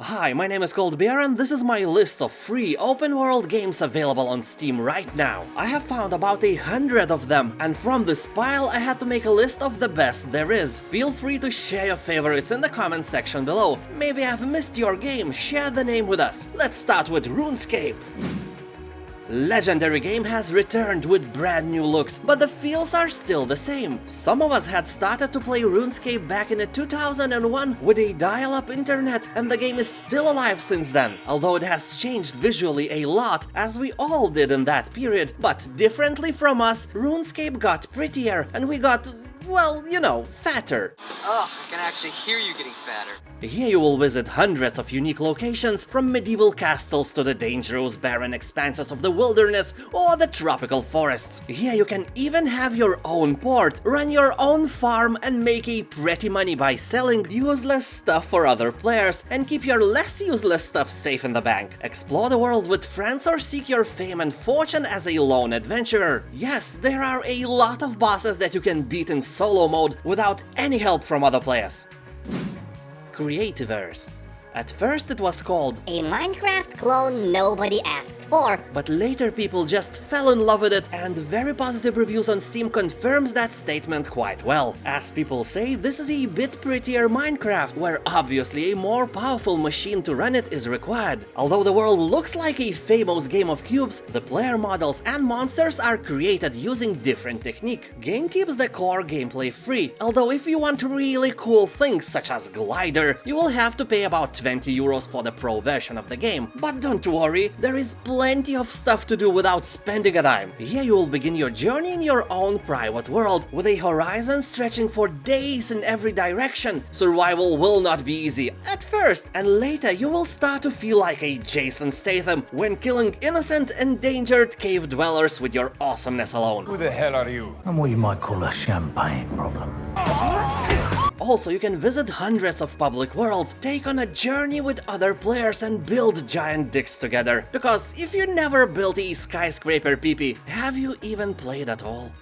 Hi, my name is Cold Bear and this is my list of free open-world games available on Steam right now. I have found about 100 of them, and from this pile I had to make a list of the best there is. Feel free to share your favorites in the comments section below. Maybe I've missed your game, share the name with us. Let's start with RuneScape. Legendary game has returned with brand new looks, but the feels are still the same. Some of us had started to play RuneScape back in 2001 with a dial-up internet, and the game is still alive since then, although it has changed visually a lot, as we all did in that period. But differently from us, RuneScape got prettier, and we got, well, you know, fatter. Ugh, I can actually hear you getting fatter. Here you will visit hundreds of unique locations, from medieval castles to the dangerous barren expanses of the wilderness or the tropical forests. Here you can even have your own port, run your own farm and make a pretty money by selling useless stuff for other players and keep your less useless stuff safe in the bank. Explore the world with friends or seek your fame and fortune as a lone adventurer. Yes, there are a lot of bosses that you can beat in solo mode without any help from other players. Creativerse. At first it was called a Minecraft clone nobody asked for, but later people just fell in love with it, and very positive reviews on Steam confirms that statement quite well. As people say, this is a bit prettier Minecraft, where obviously a more powerful machine to run it is required. Although the world looks like a famous game of cubes, the player models and monsters are created using different technique. Game keeps the core gameplay free, although if you want really cool things such as glider, you will have to pay about 20 euros for the pro version of the game. But don't worry, there is plenty of stuff to do without spending a dime. Here you will begin your journey in your own private world, with a horizon stretching for days in every direction. Survival will not be easy at first, and later you will start to feel like a Jason Statham when killing innocent, endangered cave dwellers with your awesomeness alone. Who the hell are you? I'm what you might call a champagne problem. Also, you can visit hundreds of public worlds, take on a journey with other players and build giant dicks together. Because if you never built a skyscraper PP, have you even played at all?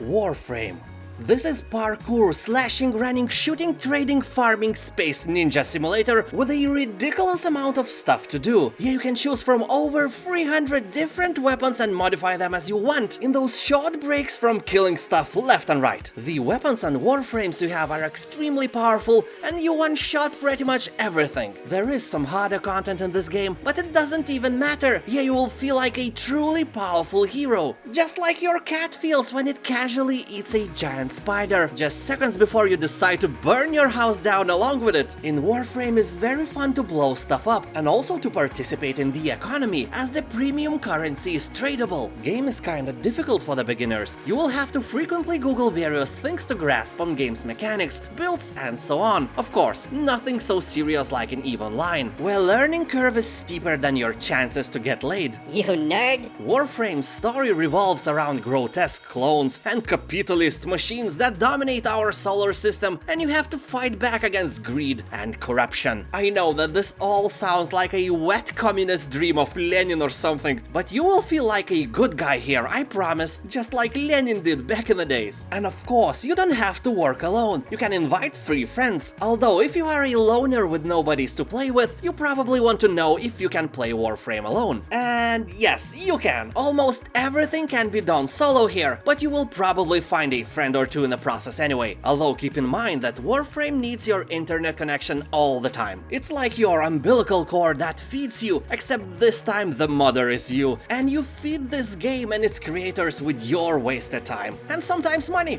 Warframe. This is parkour, slashing, running, shooting, trading, farming, space ninja simulator with a ridiculous amount of stuff to do. Here you can choose from over 300 different weapons and modify them as you want, in those short breaks from killing stuff left and right. The weapons and warframes you have are extremely powerful, and you one-shot pretty much everything. There is some harder content in this game, but it doesn't even matter. Here you will feel like a truly powerful hero, just like your cat feels when it casually eats a giant spider, just seconds before you decide to burn your house down along with it. In Warframe is very fun to blow stuff up, and also to participate in the economy, as the premium currency is tradable. Game is kinda difficult for the beginners. You will have to frequently Google various things to grasp on game's mechanics, builds and so on. Of course, nothing so serious like in EVE Online, where learning curve is steeper than your chances to get laid. you nerd. Warframe's story revolves around grotesque clones and capitalist machines that dominate our solar system, and you have to fight back against greed and corruption. I know that this all sounds like a wet communist dream of Lenin or something, but you will feel like a good guy here, I promise, just like Lenin did back in the days. And of course, you don't have to work alone. You can invite free friends, although if you are a loner with nobodies to play with, you probably want to know if you can play Warframe alone. And yes, you can. Almost everything can be done solo here, but you will probably find a friend or two in the process anyway. Although keep in mind that Warframe needs your internet connection all the time. It's like your umbilical cord that feeds you, except this time the mother is you, and you feed this game and its creators with your wasted time, and sometimes money.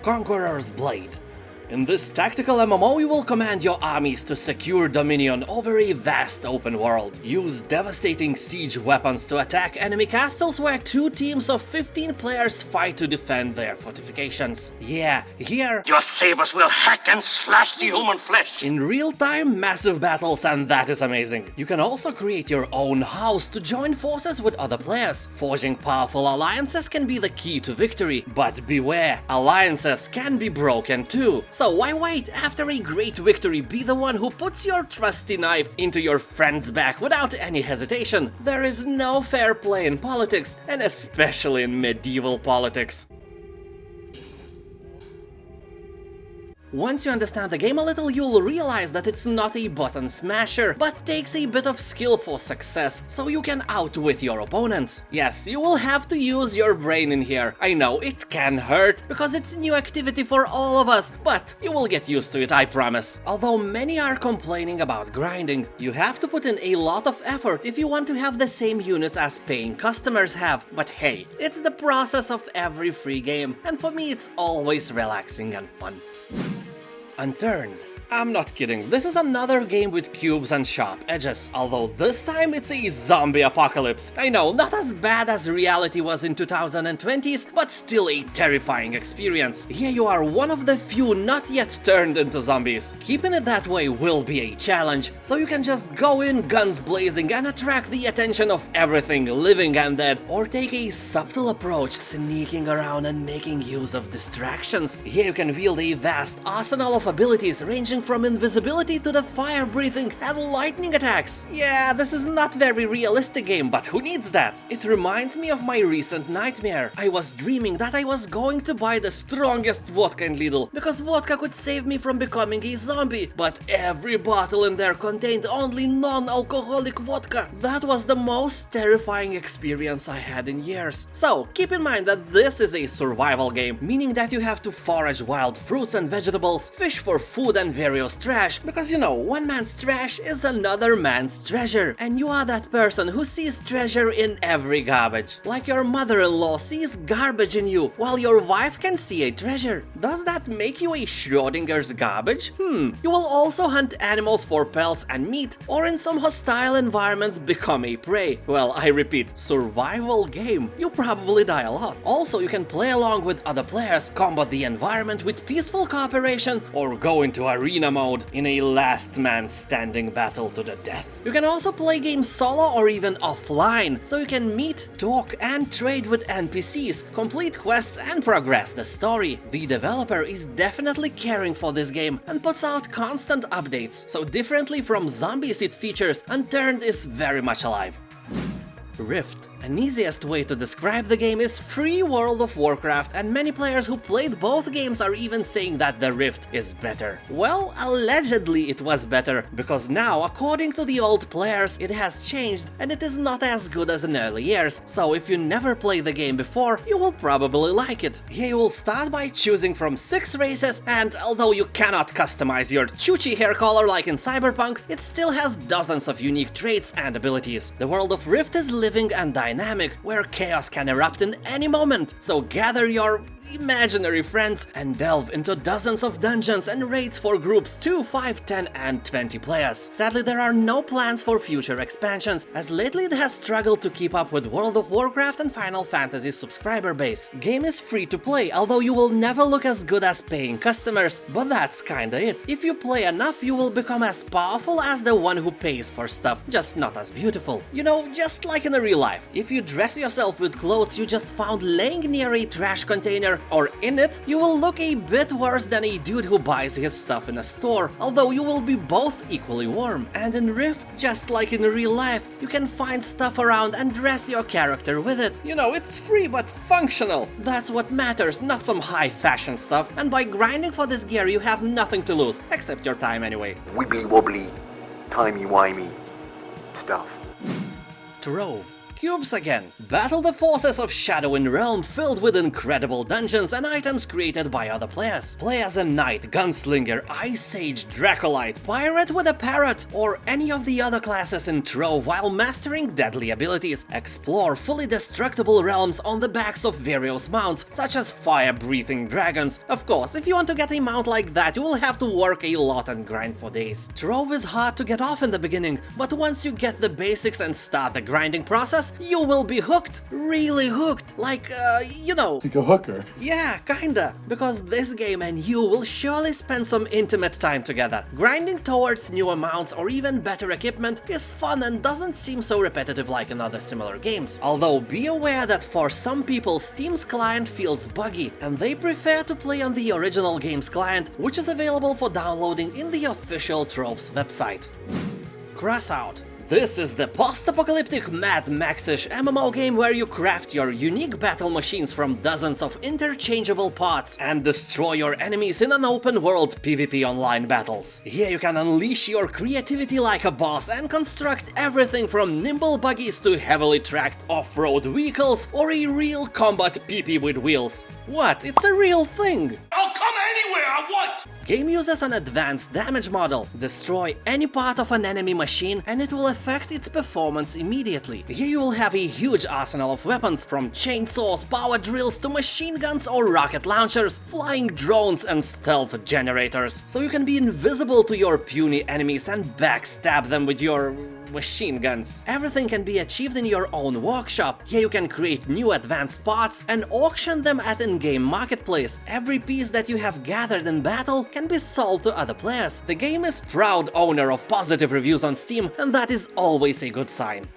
Conqueror's Blade. In this tactical MMO, you will command your armies to secure dominion over a vast open world. Use devastating siege weapons to attack enemy castles, where two teams of 15 players fight to defend their fortifications. Yeah, here your sabers will hack and slash the human flesh. in real time, massive battles, and that is amazing. You can also create your own house to join forces with other players. Forging powerful alliances can be the key to victory, but beware, alliances can be broken too. So why wait? After a great victory, be the one who puts your trusty knife into your friend's back without any hesitation. There is no fair play in politics, and especially in medieval politics. Once you understand the game a little, you'll realize that it's not a button smasher, but takes a bit of skill for success, so you can outwit your opponents. Yes, you will have to use your brain in here. I know, it can hurt, because it's new activity for all of us, but you will get used to it, I promise. Although many are complaining about grinding, you have to put in a lot of effort if you want to have the same units as paying customers have, but hey, it's the process of every free game, and for me it's always relaxing and fun. Unturned. I'm not kidding, this is another game with cubes and sharp edges, although this time it's a zombie apocalypse. I know, not as bad as reality was in 2020s, but still a terrifying experience. Here you are one of the few not yet turned into zombies. Keeping it that way will be a challenge, so you can just go in guns blazing and attract the attention of everything living and dead, or take a subtle approach, sneaking around and making use of distractions. Here you can wield a vast arsenal of abilities ranging from invisibility to the fire-breathing and lightning attacks. Yeah, this is not very realistic game, but who needs that? It reminds me of my recent nightmare. I was dreaming that I was going to buy the strongest vodka in Lidl, because vodka could save me from becoming a zombie, but every bottle in there contained only non-alcoholic vodka. That was the most terrifying experience I had in years. So, keep in mind that this is a survival game, meaning that you have to forage wild fruits and vegetables, fish for food and various trash, because you know, one man's trash is another man's treasure, and you are that person who sees treasure in every garbage. Like your mother-in-law sees garbage in you, while your wife can see a treasure. Does that make you a Schrodinger's garbage? You will also hunt animals for pelts and meat, or in some hostile environments become a prey. Well, I repeat, survival game. You probably die a lot. Also, you can play along with other players, combat the environment with peaceful cooperation, or go into arena mode in a last man standing battle to the death. You can also play games solo or even offline, so you can meet, talk and trade with NPCs, complete quests and progress the story. The developer is definitely caring for this game and puts out constant updates, so differently from zombies it features, Unturned is very much alive. Rift. An easiest way to describe the game is free World of Warcraft, and many players who played both games are even saying that the Rift is better. Well, allegedly it was better, because now, according to the old players, it has changed and it is not as good as in early years, so if you never played the game before, you will probably like it. Here you will start by choosing from 6 races, and although you cannot customize your choochie hair color like in Cyberpunk, it still has dozens of unique traits and abilities. The world of Rift is living and dynamic, where chaos can erupt in any moment, so gather your imaginary friends and delve into dozens of dungeons and raids for groups 2, 5, 10 and 20 players. Sadly, there are no plans for future expansions, as lately it has struggled to keep up with World of Warcraft and Final Fantasy's subscriber base. Game is free to play, although you will never look as good as paying customers, but that's kinda it. If you play enough, you will become as powerful as the one who pays for stuff, just not as beautiful. You know, just like in real life, if you dress yourself with clothes you just found laying near a trash container or in it, you will look a bit worse than a dude who buys his stuff in a store, although you will be both equally warm. And in Rift, just like in real life, you can find stuff around and dress your character with it. You know, it's free but functional. That's what matters, not some high fashion stuff, and by grinding for this gear you have nothing to lose, except your time anyway. Wibbly wobbly, timey-wimey stuff. Trove. Cubes again. Battle the forces of Shadow in Realm, filled with incredible dungeons and items created by other players. Play as a knight, gunslinger, ice sage, dracolite, pirate with a parrot, or any of the other classes in Trove while mastering deadly abilities. Explore fully destructible realms on the backs of various mounts, such as fire-breathing dragons. Of course, if you want to get a mount like that, you will have to work a lot and grind for days. Trove is hard to get off in the beginning, but once you get the basics and start the grinding process, you will be hooked, really hooked, like, you know. Like a hooker. Yeah, kinda, because this game and you will surely spend some intimate time together. Grinding towards new amounts or even better equipment is fun and doesn't seem so repetitive like in other similar games. Although be aware that for some people Steam's client feels buggy and they prefer to play on the original game's client, which is available for downloading in the official Trove's website. Crossout. This is the post-apocalyptic Mad Max-ish MMO game where you craft your unique battle machines from dozens of interchangeable parts and destroy your enemies in an open-world PvP online battles. Here you can unleash your creativity like a boss and construct everything from nimble buggies to heavily tracked off-road vehicles or a real combat PP with wheels. What? It's a real thing! I'll come anywhere I want! Game uses an advanced damage model. Destroy any part of an enemy machine and it will affect its performance immediately. Here you will have a huge arsenal of weapons, from chainsaws, power drills to machine guns or rocket launchers, flying drones and stealth generators. So you can be invisible to your puny enemies and backstab them with your machine guns. Everything can be achieved in your own workshop. Here you can create new advanced parts and auction them at in-game marketplace. Every piece that you have gathered in battle can be sold to other players. The game is proud owner of positive reviews on Steam, and that is always a good sign.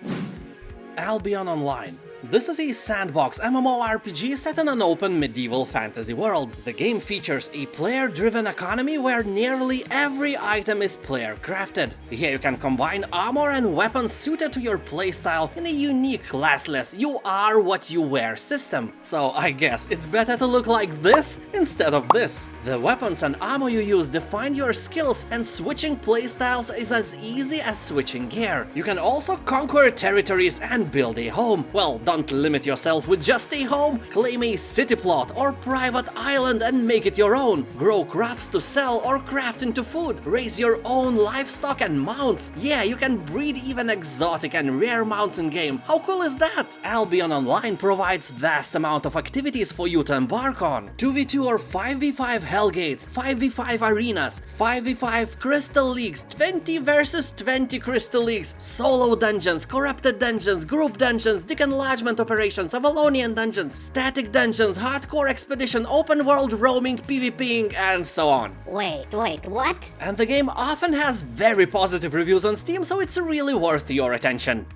Albion Online. This is a sandbox MMORPG set in an open medieval fantasy world. The game features a player-driven economy where nearly every item is player-crafted. Here you can combine armor and weapons suited to your playstyle in a unique classless "you are what you wear" system. So I guess it's better to look like this instead of this. The weapons and armor you use define your skills, and switching playstyles is as easy as switching gear. You can also conquer territories and build a home. Well, don't limit yourself with just a home. Claim a city plot or private island and make it your own. Grow crops to sell or craft into food. Raise your own livestock and mounts. Yeah, you can breed even exotic and rare mounts in game. How cool is that? Albion Online provides vast amount of activities for you to embark on. 2v2 or 5v5 Hellgates, 5v5 arenas, 5v5 Crystal Leagues, 20 versus 20 Crystal Leagues, solo dungeons, corrupted dungeons, group dungeons, Dick Enlargement operations, Avalonian dungeons, static dungeons, hardcore expedition, open world roaming, PvPing, and so on. Wait, what? And the game often has very positive reviews on Steam, so it's really worth your attention.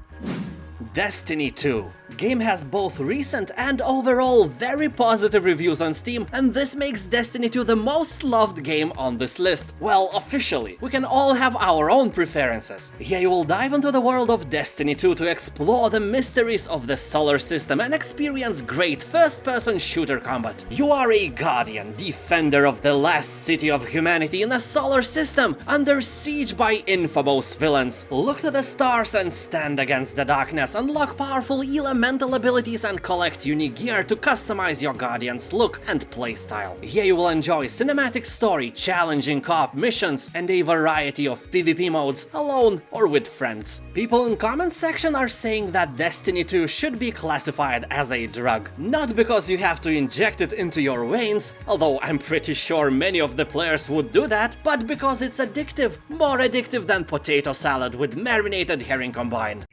Destiny 2. Game has both recent and overall very positive reviews on Steam, and this makes Destiny 2 the most loved game on this list. Well, officially. We can all have our own preferences. Here you will dive into the world of Destiny 2 to explore the mysteries of the solar system and experience great first-person shooter combat. You are a guardian, defender of the last city of humanity in a solar system, under siege by infamous villains. Look to the stars and stand against the darkness, unlock powerful elemental abilities and collect unique gear to customize your Guardian's look and playstyle. Here you will enjoy cinematic story, challenging co-op missions, and a variety of PvP modes, alone or with friends. People in comments section are saying that Destiny 2 should be classified as a drug. Not because you have to inject it into your veins, although I'm pretty sure many of the players would do that, but because it's addictive, more addictive than potato salad with marinated herring combined.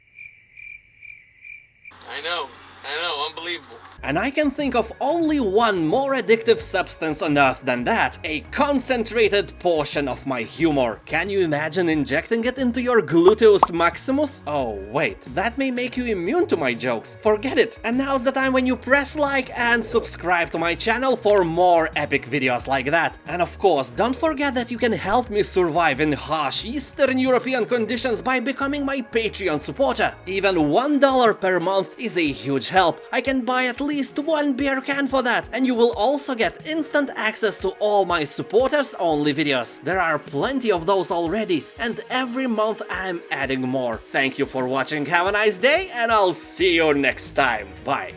I know, unbelievable. And I can think of only one more addictive substance on earth than that, a concentrated portion of my humor. Can you imagine injecting it into your gluteus maximus? Oh wait, that may make you immune to my jokes. Forget it. And now's the time when you press like and subscribe to my channel for more epic videos like that. And of course, don't forget that you can help me survive in harsh Eastern European conditions by becoming my Patreon supporter. Even $1 per month is a huge help. I can buy at least one beer can for that, and you will also get instant access to all my supporters only videos. There are plenty of those already, and every month I'm adding more. Thank you for watching, have a nice day, and I'll see you next time. Bye.